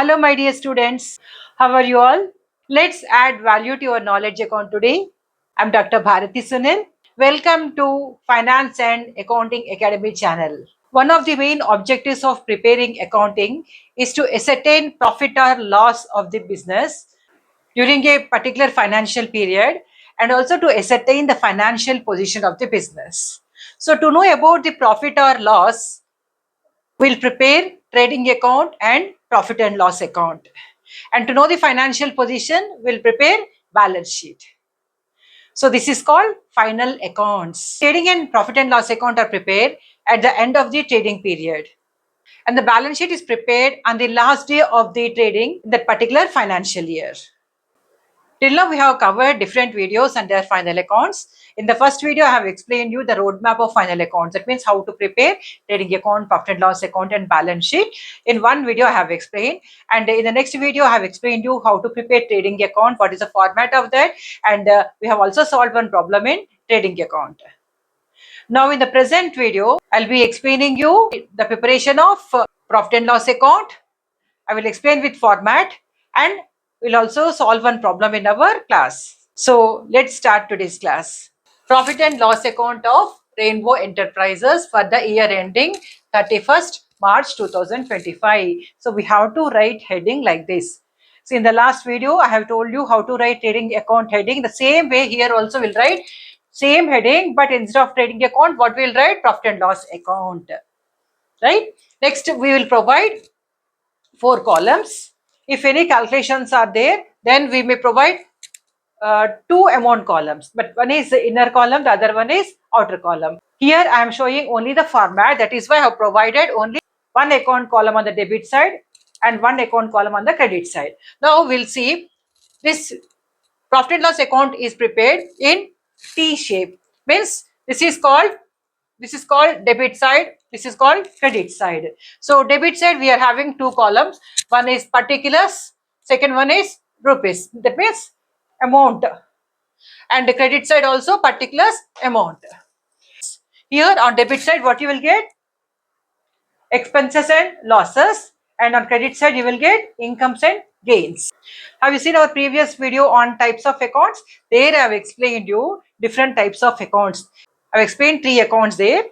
Hello, my dear students. How are you all? Let's add value to your knowledge account today. I'm Dr. Bharati Sunil. Welcome to Finance and Accounting Academy channel. One of the main objectives of preparing accounting is to ascertain profit or loss of the business during a particular financial period and also to ascertain the financial position of the business. So, to know about the profit or loss, we'll prepare trading account and profit and loss account. And to know the financial position, we'll prepare balance sheet. So this is called final accounts. Trading and profit and loss account are prepared at the end of the trading period. And the balance sheet is prepared on the last day of the trading in that particular financial year. Till now, we have covered different videos and their final accounts. In the first video, I have explained you the roadmap of final accounts. That means how to prepare trading account, profit and loss account, and balance sheet. In one video, I have explained. And in the next video, I have explained you how to prepare trading account, what is the format of that. And we have also solved one problem in trading account. Now, in the present video, I'll be explaining you the preparation of profit and loss account. I will explain with format and we'll also solve one problem in our class. So let's start today's class. Profit and loss account of Rainbow Enterprises for the year ending 31st March 2025. So we have to write heading like this. So in the last video, I have told you how to write trading account heading. The same way here also we'll write same heading, but instead of trading account, what we'll write? Profit and loss account. Right? Next, we will provide 4 columns. If any calculations are there, then we may provide 2 amount columns, but one is the inner column, the other one is outer column. Here I am showing only the format. That is why I have provided only one account column on the debit side and one account column on the credit side. Now we'll see this profit and loss account is prepared in T shape. Means this is called debit side, this is called credit side. So debit side we are having 2 columns. One is particulars, second one is rupees. That means amount. And the credit side also particulars, amount. Here on debit side what you will get? Expenses and losses, and on credit side you will get incomes and gains. Have you seen our previous video on types of accounts? There I have explained you different types of accounts. I have explained 3 accounts there: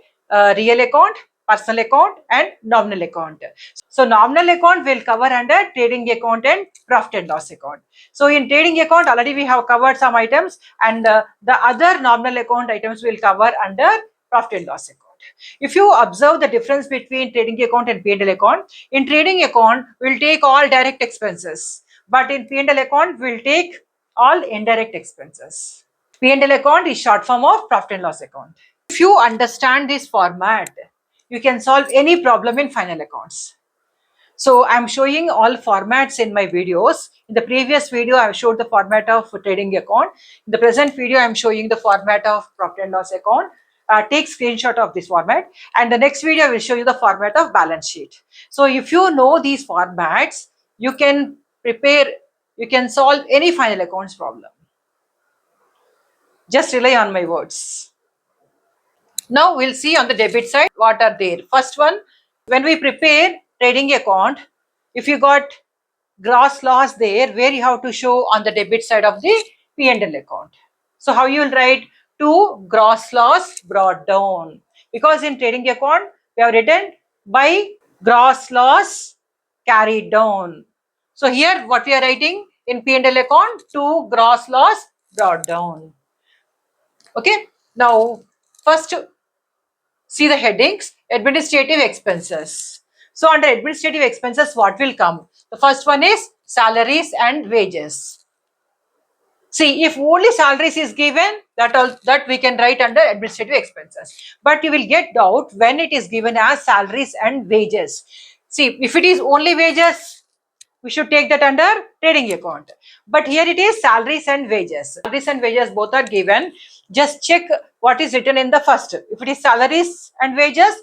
real account, personal account, and nominal account. So nominal account will cover under trading account and profit and loss account. So in trading account already we have covered some items, and the other nominal account items will cover under profit and loss account. If you observe the difference between trading account and P&L account, in trading account we'll take all direct expenses, but in P&L account we'll take all indirect expenses. P&L account is short form of profit and loss account. If you understand this format, you can solve any problem in final accounts. So I'm showing all formats in my videos. In the previous video, I showed the format of trading account. In the present video, I'm showing the format of profit and loss account. Take screenshot of this format, and the next video I will show you the format of balance sheet. So if you know these formats, you can solve any final accounts problem. Just rely on my words. Now we'll see on the debit side what are there. First one, when we prepare trading account, if you got gross loss there, where you have to show on the debit side of the P&L account. So how you will write? To gross loss brought down, because in trading account we have written by gross loss carried down. So here what we are writing in P&L account? To gross loss brought down. Okay, now first see the headings. Administrative expenses. So under administrative expenses what will come? The first one is salaries and wages. See, if only salaries is given, that we can write under administrative expenses. But you will get doubt when it is given as salaries and wages. See, if it is only wages, we should take that under trading account. But here it is salaries and wages. Salaries and wages both are given. Just check what is written in the first. If it is salaries and wages,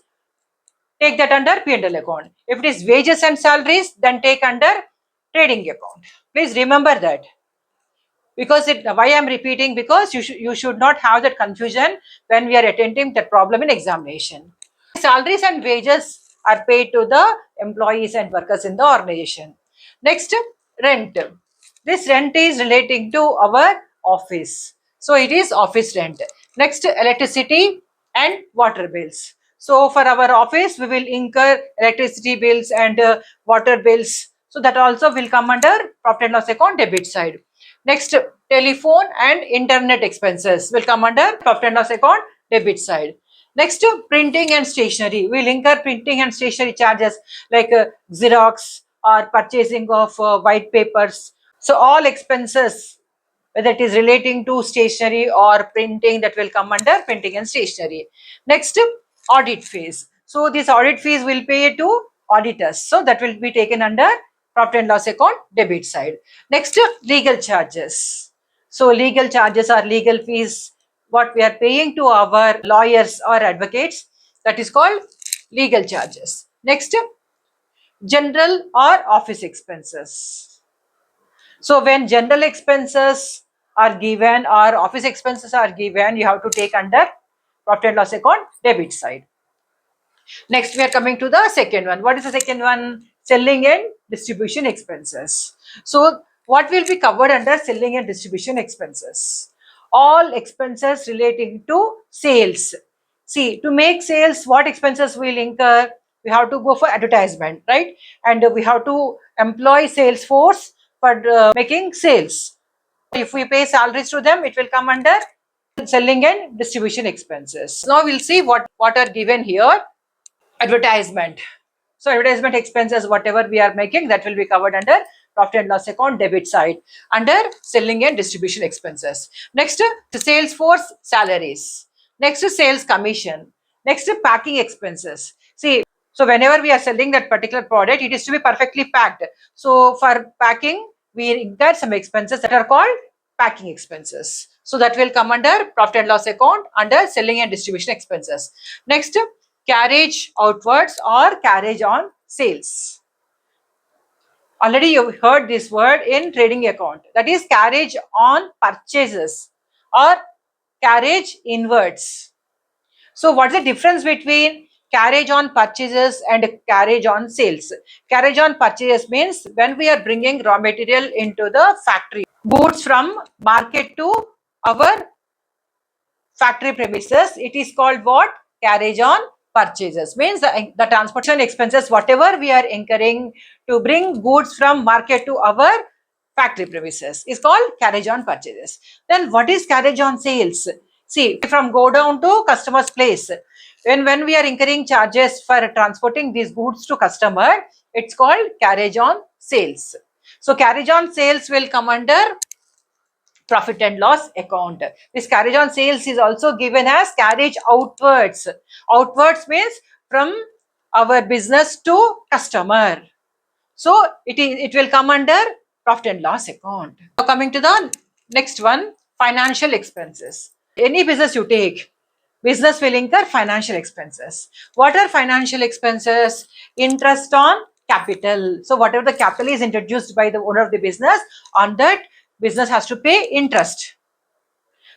take that under P&L account. If it is wages and salaries, then take under trading account. Please remember that. Because why I'm repeating? Because you should not have that confusion when we are attempting that problem in examination. Salaries and wages are paid to the employees and workers in the organization. Next, rent. This rent is relating to our office. So it is office rent. Next, electricity and water bills. So for our office, we will incur electricity bills and water bills. So that also will come under profit and loss account debit side. Next, telephone and internet expenses will come under profit and loss account debit side. Next, printing and stationery. We'll incur printing and stationery charges like Xerox or purchasing of white papers. So all expenses, whether it is relating to stationery or printing, that will come under printing and stationery. Next, audit fees. So these audit fees will pay to auditors. So that will be taken under profit and loss account debit side. Next, legal charges. So legal charges are legal fees, what we are paying to our lawyers or advocates, that is called legal charges. Next, general or office expenses. So when general expenses are given or office expenses are given, you have to take under profit and loss account debit side. Next, we are coming to the second one. What is the second one? Selling and distribution expenses. So what will be covered under selling and distribution expenses? All expenses relating to sales. See, to make sales, what expenses will incur? We have to go for advertisement, right? And we have to employ sales force for making sales. If we pay salaries to them, it will come under selling and distribution expenses. Now we'll see what are given here. Advertisement. So advertisement expenses, whatever we are making, that will be covered under profit and loss account debit side under selling and distribution expenses. Next, the sales force salaries. Next is sales commission. Next is packing expenses. See, so whenever we are selling that particular product, it is to be perfectly packed. So for packing, we incur some expenses that are called packing expenses. So that will come under profit and loss account under selling and distribution expenses. Next, carriage outwards or carriage on sales. Already you heard this word in trading account. That is carriage on purchases or carriage inwards. So what is the difference between carriage on purchases and carriage on sales? Carriage on purchases means when we are bringing raw material into the factory, goods from market to our factory premises, it is called what? Carriage on purchases. Means the transportation expenses, whatever we are incurring to bring goods from market to our factory premises, is called carriage on purchases. Then what is carriage on sales? See, from go down to customer's place, when we are incurring charges for transporting these goods to customer, it's called carriage on sales. So carriage on sales will come under profit and loss account. This carriage on sales is also given as carriage outwards. Outwards means from our business to customer. So it will come under profit and loss account. Now coming to the next one, financial expenses. Any business you take, business will incur financial expenses. What are financial expenses? Interest on capital. So whatever the capital is introduced by the owner of the business, on that business has to pay interest.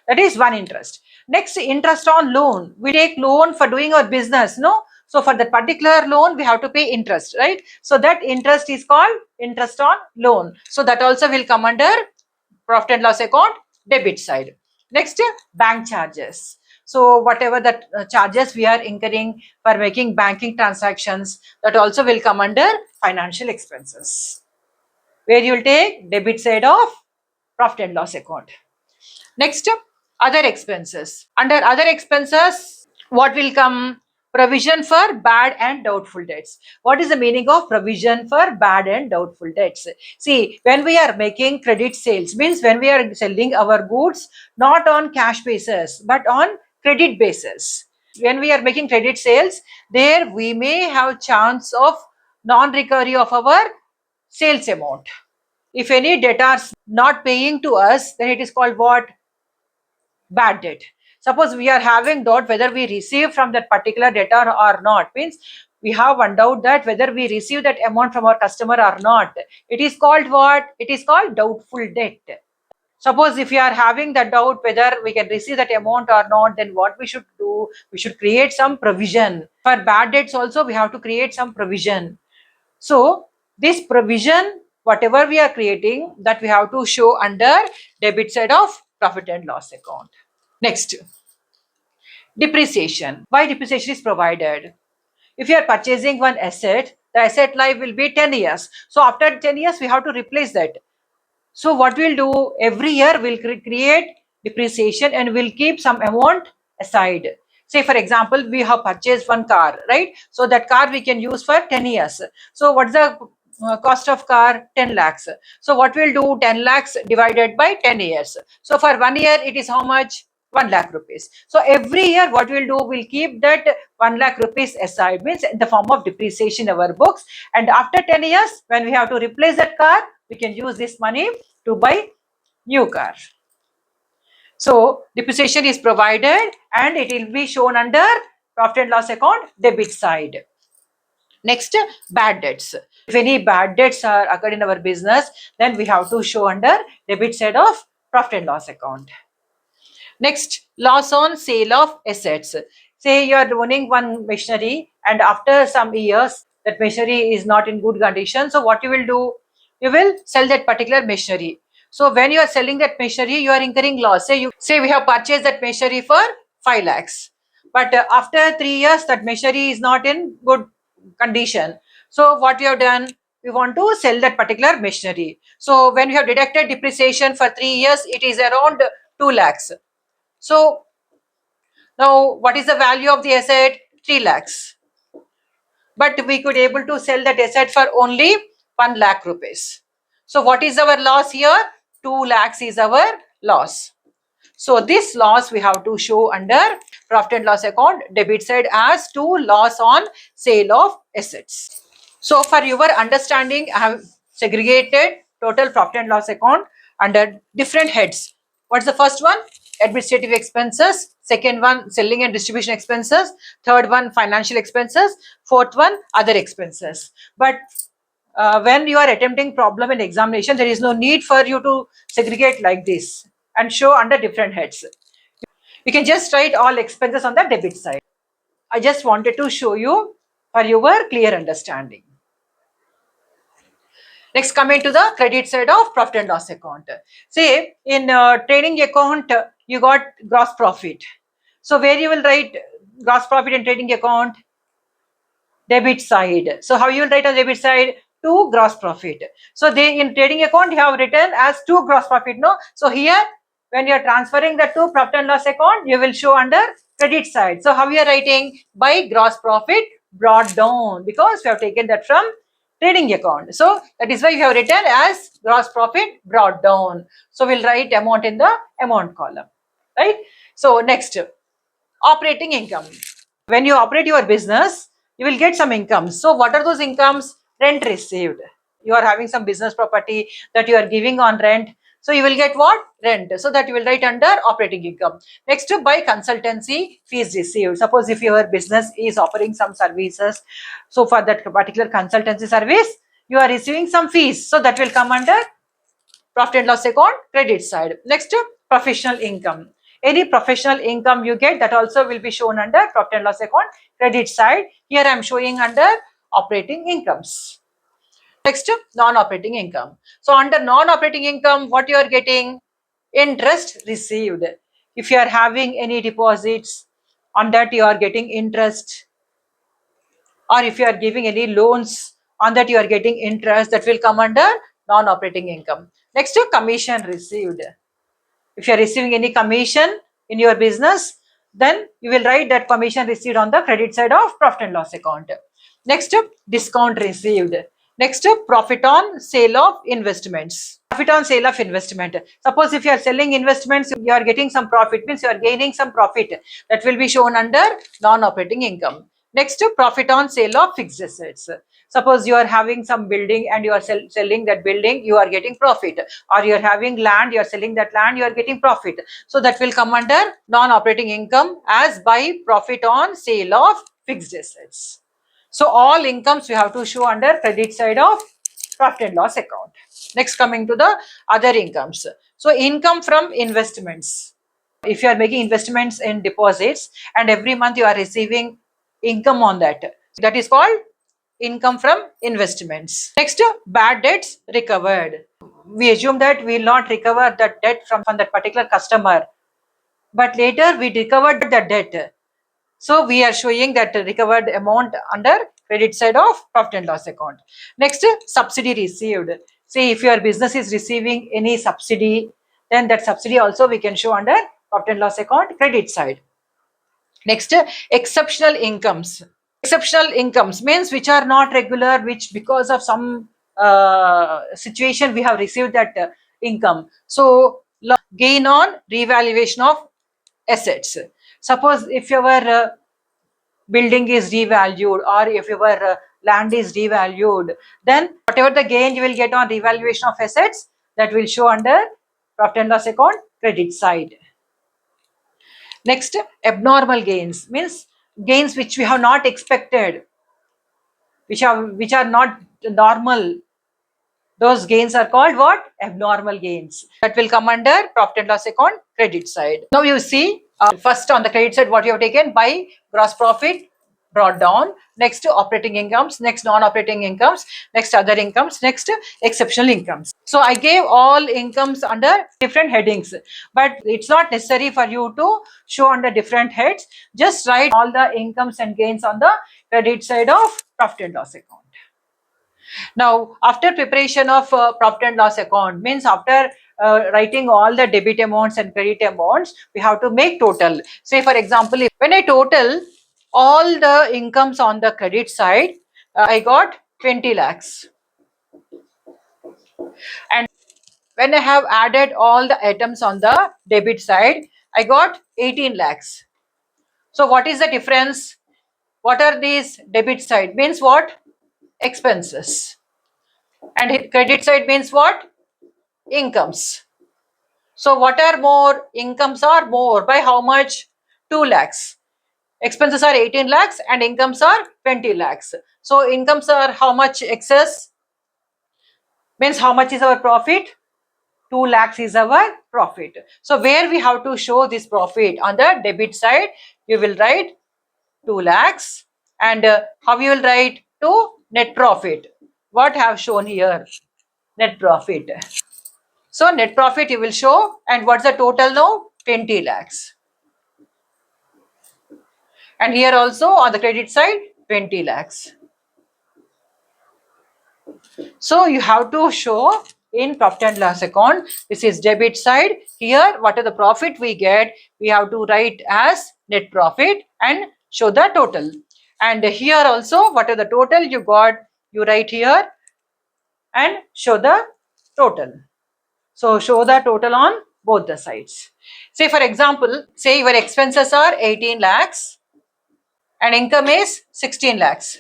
That is one interest. Next, interest on loan. We take loan for doing our business, no? So for that particular loan, we have to pay interest, right? So that interest is called interest on loan. So that also will come under profit and loss account debit side. Next, bank charges. So whatever the charges we are incurring for making banking transactions, that also will come under financial expenses, where you will take debit side of profit and loss account. Next, other expenses. Under other expenses, what will come? Provision for bad and doubtful debts. What is the meaning of provision for bad and doubtful debts? See, when we are making credit sales, means when we are selling our goods not on cash basis but on credit basis. When we are making credit sales, there we may have chance of non-recovery of our sales amount. If any debtors not paying to us, then it is called what? Bad debt. Suppose we are having doubt whether we receive from that particular debtor or not, means we have one doubt that whether we receive that amount from our customer or not. It is called what? It is called doubtful debt. Suppose if you are having the doubt whether we can receive that amount or not, then what we should do? We should create some provision. For bad debts also, we have to create some provision. So this provision, whatever we are creating, that we have to show under debit side of profit and loss account. Next, depreciation. Why depreciation is provided? If you are purchasing one asset, the asset life will be 10 years. So after 10 years, we have to replace that. So what we'll do, every year we'll create depreciation and we'll keep some amount aside. Say for example, we have purchased one car, right? So that car we can use for 10 years. So what's the cost of car? 10 lakhs. So what we'll do, 10 lakhs divided by 10 years. So for 1 year, it is how much? 1 lakh rupees. So every year what we'll do, we'll keep that 1 lakh rupees aside, means in the form of depreciation in our books. And after 10 years, when we have to replace that car, we can use this money to buy new car. So depreciation is provided and it will be shown under profit and loss account debit side. Next, bad debts. If any bad debts are occurred in our business, then we have to show under debit side of profit and loss account. Next, loss on sale of assets. Say you are owning one machinery and after some years that machinery is not in good condition. So what you will do? You will sell that particular machinery. So when you are selling that machinery, you are incurring loss. Say we have purchased that machinery for 5 lakhs. But after 3 years, that machinery is not in good condition. So what we have done? We want to sell that particular machinery. So when we have deducted depreciation for 3 years, it is around 2 lakhs. So now what is the value of the asset? 3 lakhs. But we could able to sell that asset for only 1 lakh rupees. So what is our loss here? 2 lakhs is our loss. So this loss we have to show under profit and loss account debit side as to loss on sale of assets. So for your understanding, I have segregated total profit and loss account under different heads. What's the first one? Administrative expenses. Second one, selling and distribution expenses. Third one, financial expenses. Fourth one, other expenses. But when you are attempting problem in examination, there is no need for you to segregate like this and show under different heads. You can just write all expenses on the debit side. I just wanted to show you for your clear understanding. Next, coming to the credit side of profit and loss account. Say in trading account, you got gross profit. So where you will write gross profit in trading account? Debit side. So how you will write on debit side? To gross profit. So they in trading account you have written as to gross profit. No. So here when you are transferring the to profit and loss account, you will show under credit side. So how you are writing? By gross profit brought down, because we have taken that from trading account. So that is why you have written as gross profit brought down. So we'll write amount in the amount column, right? So next, operating income. When you operate your business, you will get some incomes. So what are those incomes? Rent received. You are having some business property that you are giving on rent. So you will get what? Rent. So that you will write under operating income. Next, by consultancy fees received. Suppose if your business is offering some services, so for that particular consultancy service, you are receiving some fees. So that will come under profit and loss account credit side. Next, professional income. Any professional income you get, that also will be shown under profit and loss account credit side. Here I am showing under operating incomes. Next, non-operating income. So under non-operating income, what you are getting? Interest received. If you are having any deposits, on that you are getting interest, or if you are giving any loans, on that you are getting interest, that will come under non-operating income. Next, commission received. If you are receiving any commission in your business, then you will write that commission received on the credit side of profit and loss account. Next, discount received. Next, profit on sale of investments. Profit on sale of investment. Suppose if you are selling investments, you are getting some profit, means you are gaining some profit. That will be shown under non-operating income. Next, profit on sale of fixed assets. Suppose you are having some building and you are selling that building, you are getting profit. Or you are having land, you are selling that land, you are getting profit. So that will come under non-operating income as by profit on sale of fixed assets. So all incomes we have to show under credit side of profit and loss account. Next, coming to the other incomes. So income from investments. If you are making investments in deposits and every month you are receiving income on that, that is called income from investments. Next, bad debts recovered. We assume that we will not recover the debt from that particular customer, but later we recovered the debt. So we are showing that recovered amount under credit side of profit and loss account. Next, subsidy received. Say if your business is receiving any subsidy, then that subsidy also we can show under profit and loss account credit side. Next, exceptional incomes. Exceptional incomes means which are not regular, which because of some situation we have received that income. So gain on revaluation of assets. Suppose if your building is devalued or if your land is devalued, then whatever the gain you will get on revaluation of assets, that will show under profit and loss account credit side. Next, abnormal gains means gains which we have not expected, which are not normal. Those gains are called what? Abnormal gains. That will come under profit and loss account credit side. Now you see, first on the credit side, what you have taken by gross profit brought down. Next, operating incomes. Next, non-operating incomes. Next, other incomes. Next, exceptional incomes. So I gave all incomes under different headings, but it's not necessary for you to show under different heads. Just write all the incomes and gains on the credit side of profit and loss account. Now, after preparation of profit and loss account, means after writing all the debit amounts and credit amounts, we have to make total. Say for example, when I total all the incomes on the credit side, I got 20 lakhs. And when I have added all the items on the debit side, I got 18 lakhs. So what is the difference? What are these? Debit side means what? Expenses. And credit side means what? Incomes. So what are more? Incomes are more by how much? 2 lakhs. Expenses are 18 lakhs and incomes are 20 lakhs. So incomes are how much excess? Means how much is our profit? 2 lakhs is our profit. So where we have to show this profit? On the debit side, you will write 2 lakhs. And how you will write? To net profit. What I have shown here? Net profit. So net profit you will show, and what's the total now? 20 lakhs. And here also on the credit side, 20 lakhs. So you have to show in profit and loss account, this is debit side. Here, what are the profit we get? We have to write as net profit and show the total. And here also, what are the total you got? You write here and show the total. So show the total on both the sides. Say for example, say your expenses are 18 lakhs and income is 16 lakhs.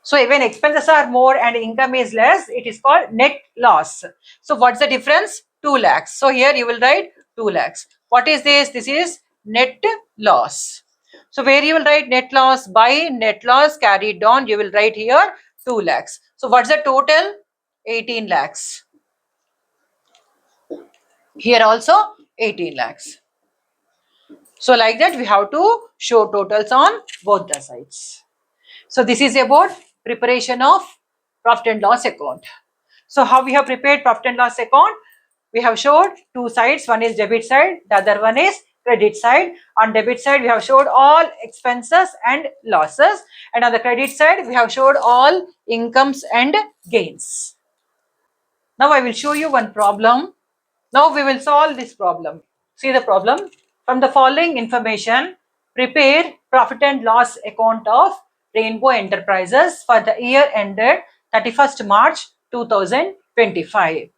So when expenses are more and income is less, it is called net loss. So what's the difference? 2 lakhs. So here you will write 2 lakhs. What is this? This is net loss. So where you will write net loss, by net loss carried down, you will write here 2 lakhs. So what's the total? 18 lakhs. Here also 18 lakhs. So like that we have to show totals on both the sides. So this is about preparation of profit and loss account. So how we have prepared profit and loss account? We have showed two sides. One is debit side, the other one is credit side. On debit side, we have showed all expenses and losses. And on the credit side, we have showed all incomes and gains. Now I will show you one problem. Now we will solve this problem. See the problem. From the following information, prepare profit and loss account of Rainbow Enterprises for the year ended 31st March 2025.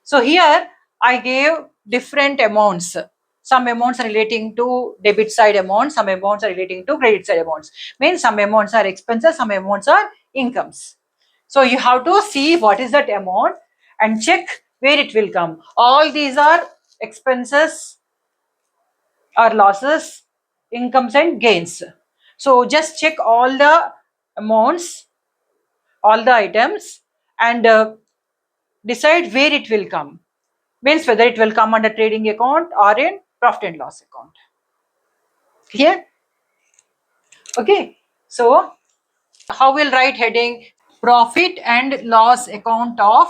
So here I gave different amounts. Some amounts are relating to debit side amounts, some amounts are relating to credit side amounts. Means some amounts are expenses, some amounts are incomes. So you have to see what is that amount and check where it will come. All these are expenses or losses, incomes and gains. So just check all the amounts, all the items, and decide where it will come. Means whether it will come under trading account or in profit and loss account. Clear? Okay. So How we'll write heading? Profit and loss account of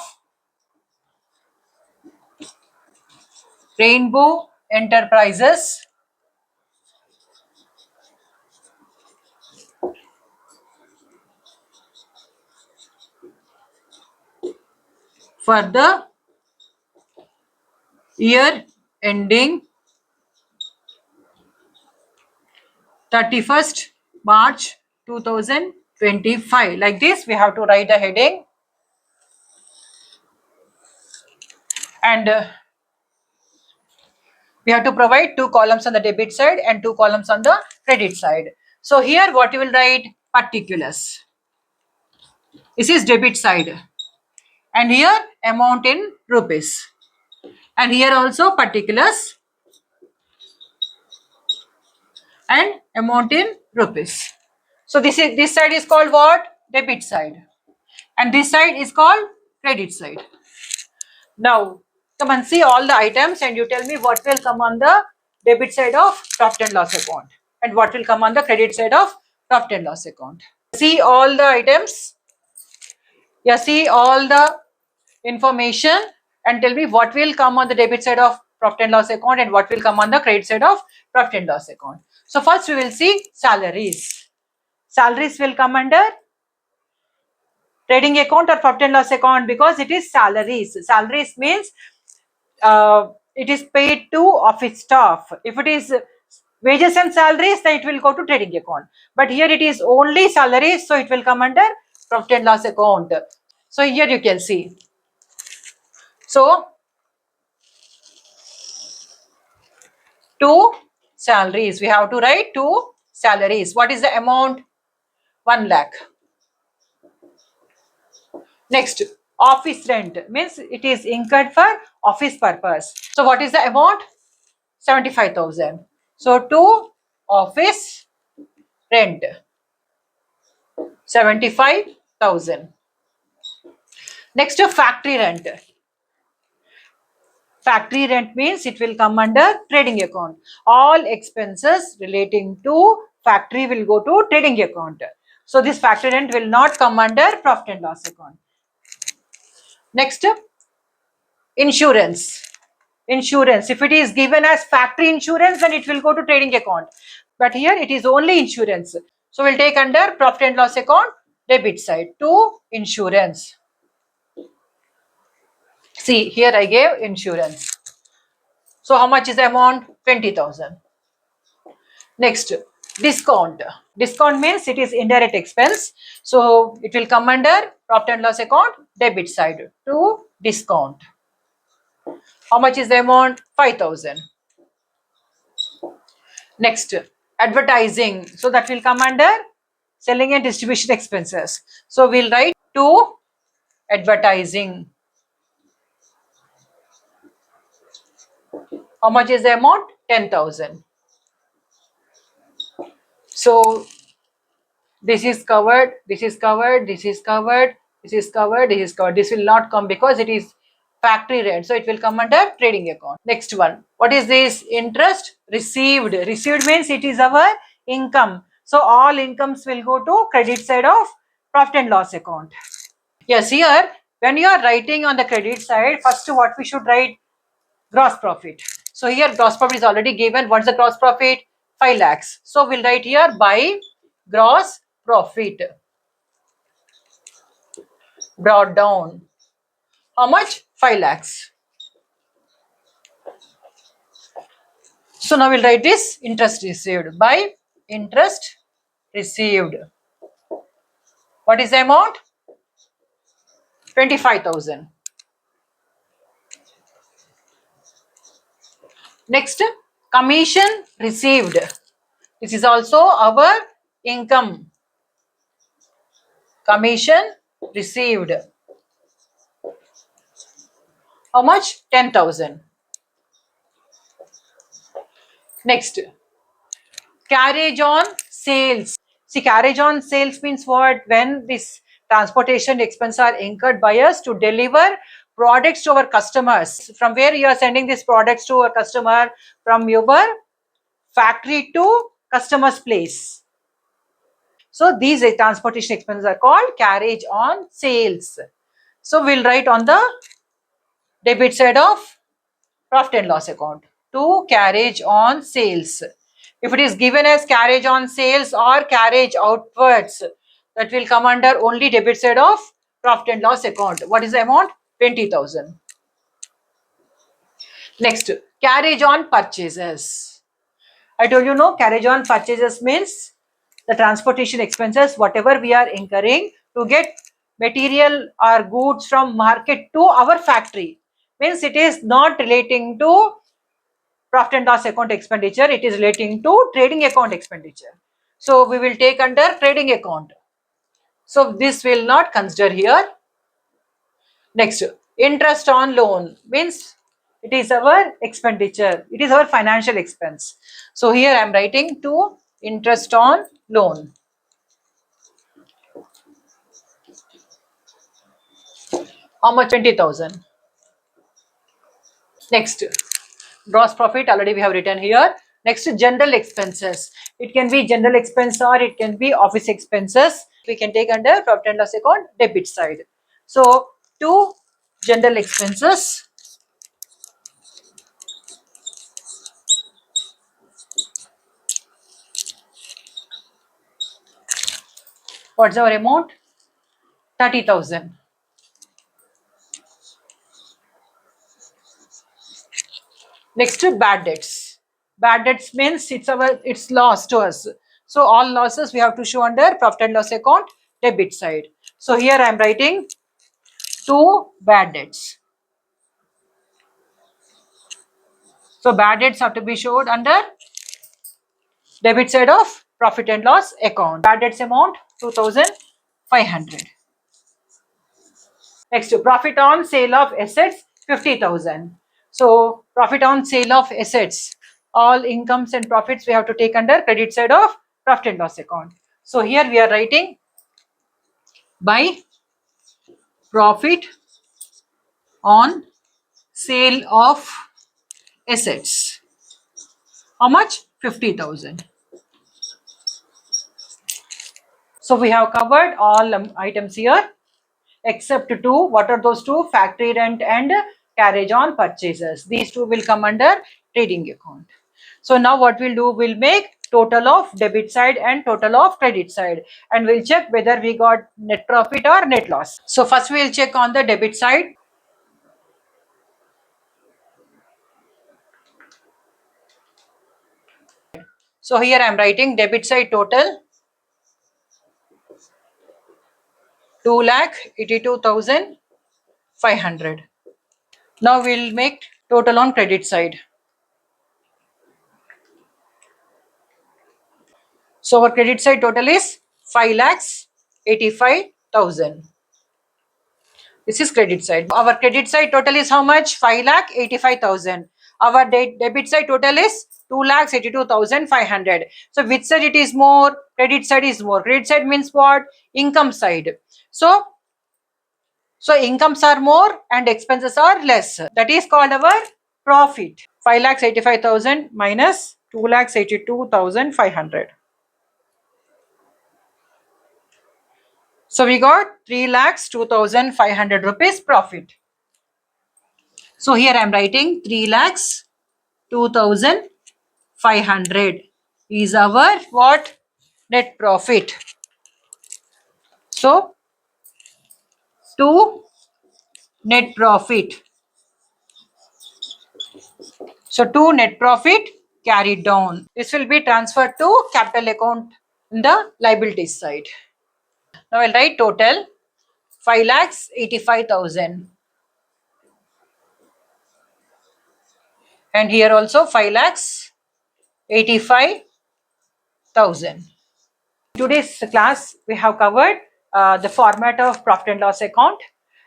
Rainbow Enterprises for the year ending 31st March 2025. Like this, we have to write the heading, and we have to provide two columns on the debit side and two columns on the credit side. So here what you will write? Particulars. This is debit side, and here amount in rupees, and here also particulars and amount in rupees. So this side is called what? Debit side, and this side is called credit side. Now come and see all the items, and you tell me what will come on the debit side of profit and loss account and what will come on the credit side of profit and loss account. See all the items. Yeah, see all the information and tell me what will come on the debit side of profit and loss account and what will come on the credit side of profit and loss account. So first we will see salaries. Salaries will come under trading account or profit and loss account because it is salaries. Salaries means it is paid to office staff. If it is wages and salaries, then it will go to trading account. But here it is only salaries, so it will come under profit and loss account. So here you can see. So two salaries. We have to write two salaries. What is the amount? 1 lakh. Next, office rent means it is incurred for office purpose. So what is the amount? 75,000. So two office rent 75,000. Next, factory rent. Factory rent means it will come under trading account. All expenses relating to factory will go to trading account. So this factory rent will not come under profit and loss account. Next, insurance. Insurance. If it is given as factory insurance, then it will go to trading account. But here it is only insurance. So we'll take under profit and loss account debit side to insurance. See, here I gave insurance. So how much is the amount? 20,000. Next, discount. Discount means it is indirect expense. So it will come under profit and loss account debit side to discount. How much is the amount? 5,000. Next, advertising. So that will come under selling and distribution expenses. So we'll write to advertising. How much is the amount? 10,000. So this is covered, this is covered, this is covered, this is covered, this is covered. This will not come because it is factory rent. So it will come under trading account. Next one. What is this? Interest received. Received means it is our income. So all incomes will go to credit side of profit and loss account. Yes, here when you are writing on the credit side, first what we should write? Gross profit. So here gross profit is already given. What's the gross profit? 5 lakhs. So we'll write here by gross profit. Brought down. How much? 5 lakhs. So now we'll write this interest received by interest received. What is the amount? 25,000. Next, commission received. This is also our income. Commission received. How much? 10,000. Next, carriage on sales. See, carriage on sales means what? When this transportation expense are incurred by us to deliver products to our customers. From where you are sending these products to a customer? From your factory to customer's place. So these transportation expenses are called carriage on sales. So we'll write on the debit side of profit and loss account to carriage on sales. If it is given as carriage on sales or carriage outwards, that will come under only debit side of profit and loss account. What is the amount? 20,000. Next, carriage on purchases. I told you no, carriage on purchases means the transportation expenses, whatever we are incurring to get material or goods from market to our factory. Means it is not relating to profit and loss account expenditure, it is relating to trading account expenditure. So we will take under trading account. So this will not consider here. Next, interest on loan means it is our expenditure, it is our financial expense. So here I am writing to interest on loan. How much? 20,000. Next, gross profit already we have written here. Next, general expenses. It can be general expense or it can be office expenses. We can take under profit and loss account debit side. So to general expenses, what's our amount? 30,000. Next to bad debts. Bad debts means it's loss to us. So all losses we have to show under profit and loss account debit side. So here I am writing two bad debts. So bad debts have to be showed under debit side of profit and loss account. Bad debts amount 2,500. Next, profit on sale of assets 50,000. So profit on sale of assets, all incomes and profits we have to take under credit side of profit and loss account. So here we are writing by profit on sale of assets. How much? 50,000. So we have covered all items here except two. What are those two? Factory rent and carriage on purchases. These two will come under trading account. So now what we'll do, we'll make total of debit side and total of credit side, and we'll check whether we got net profit or net loss. So first we'll check on the debit side. So here I am writing debit side total 2,82,500. Now we'll make total on credit side. So our credit side total is 5,85,000. This is credit side. Our credit side total is how much? 5,85,000. Our debit side total is 2,82,500. So which side it is more? Credit side is more. Credit side means what? Income side. So incomes are more and expenses are less. That is called our profit. 5,85,000 minus 2,82,500. So we got 3,02,500 rupees profit. So here I am writing 3,02,500 is our what? Net profit. So to net profit. So to net profit carried down. This will be transferred to capital account in the liabilities side. Now I'll write total 5,85,000. And here also 5,85,000. Today's class we have covered the format of profit and loss account,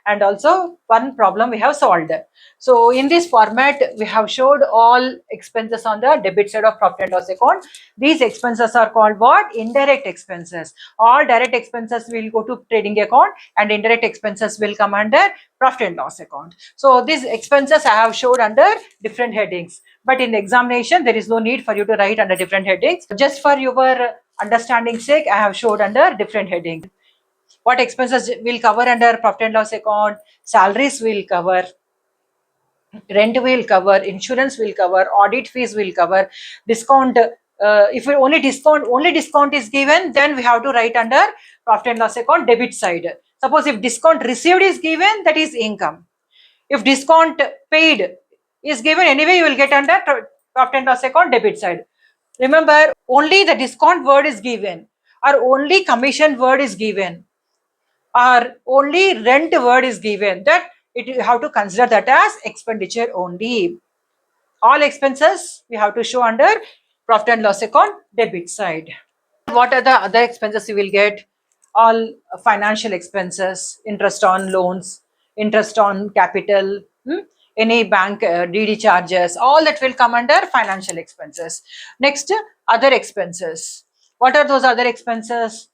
and also one problem we have solved. So in this format we have showed all expenses on the debit side of profit and loss account. These expenses are called what? Indirect expenses. All direct expenses will go to trading account and indirect expenses will come under profit and loss account. So these expenses I have showed under different headings, but in the examination there is no need for you to write under different headings. Just for your understanding sake, I have showed under different heading. What expenses will cover under profit and loss account? Salaries will cover, rent will cover, insurance will cover, audit fees will cover, discount. If we only discount is given, then we have to write under profit and loss account debit side. Suppose if discount received is given, that is income. If discount paid is given, anyway you will get under profit and loss account debit side. Remember, only the discount word is given, or only commission word is given, or only rent word is given, that it you have to consider that as expenditure only. All expenses we have to show under profit and loss account debit side. What are the other expenses you will get? All financial expenses, interest on loans, interest on capital, any bank DD charges, all that will come under financial expenses. Next, other expenses. What are those other expenses?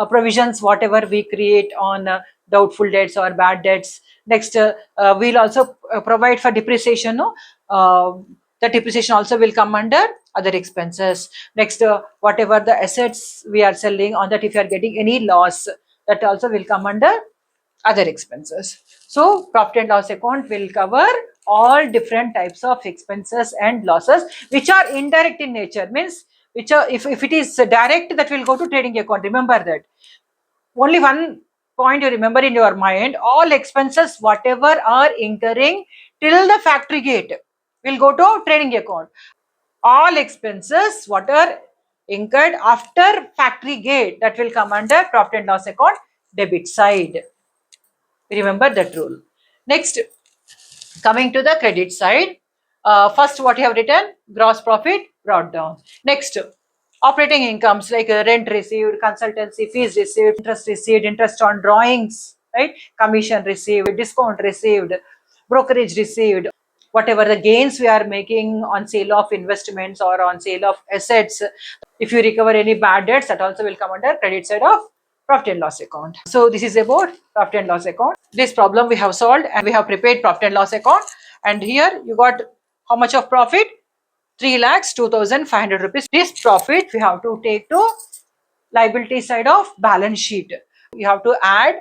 Provisions, whatever we create on doubtful debts or bad debts. Next, we'll also provide for depreciation. No? The depreciation also will come under other expenses. Next, whatever the assets we are selling, on that if you are getting any loss, that also will come under other expenses. So profit and loss account will cover all different types of expenses and losses which are indirect in nature, means which are, if it is direct, that will go to trading account. Remember that. Only one point you remember in your mind: all expenses whatever are incurring till the factory gate will go to trading account. All expenses what are incurred after factory gate, that will come under profit and loss account debit side. Remember that rule. Next, coming to the credit side, first what you have written, gross profit brought down. Next, operating incomes like rent received, consultancy fees received, interest on drawings, right? Commission received, discount received, brokerage received, whatever the gains we are making on sale of investments or on sale of assets. If you recover any bad debts, that also will come under credit side of profit and loss account. So this is about profit and loss account. This problem we have solved and we have prepared profit and loss account. And here you got how much of profit? 3,02,500 rupees. This profit we have to take to liability side of balance sheet. You have to add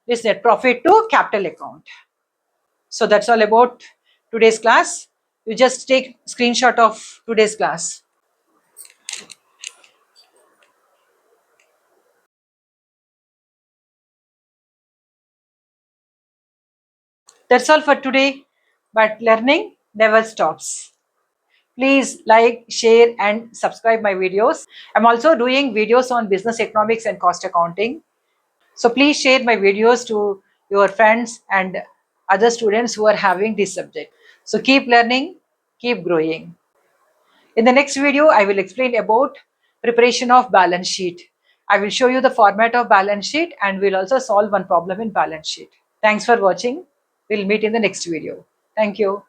this net profit to capital account. So that's all about today's class. You just take screenshot of today's class. That's all for today. But learning never stops. Please like, share, and subscribe my videos. I'm also doing videos on business economics and cost accounting. So please share my videos to your friends and other students who are having this subject. So keep learning, keep growing. In the next video, I will explain about preparation of balance sheet. I will show you the format of balance sheet and we'll also solve one problem in balance sheet. Thanks for watching. We'll meet in the next video. Thank you.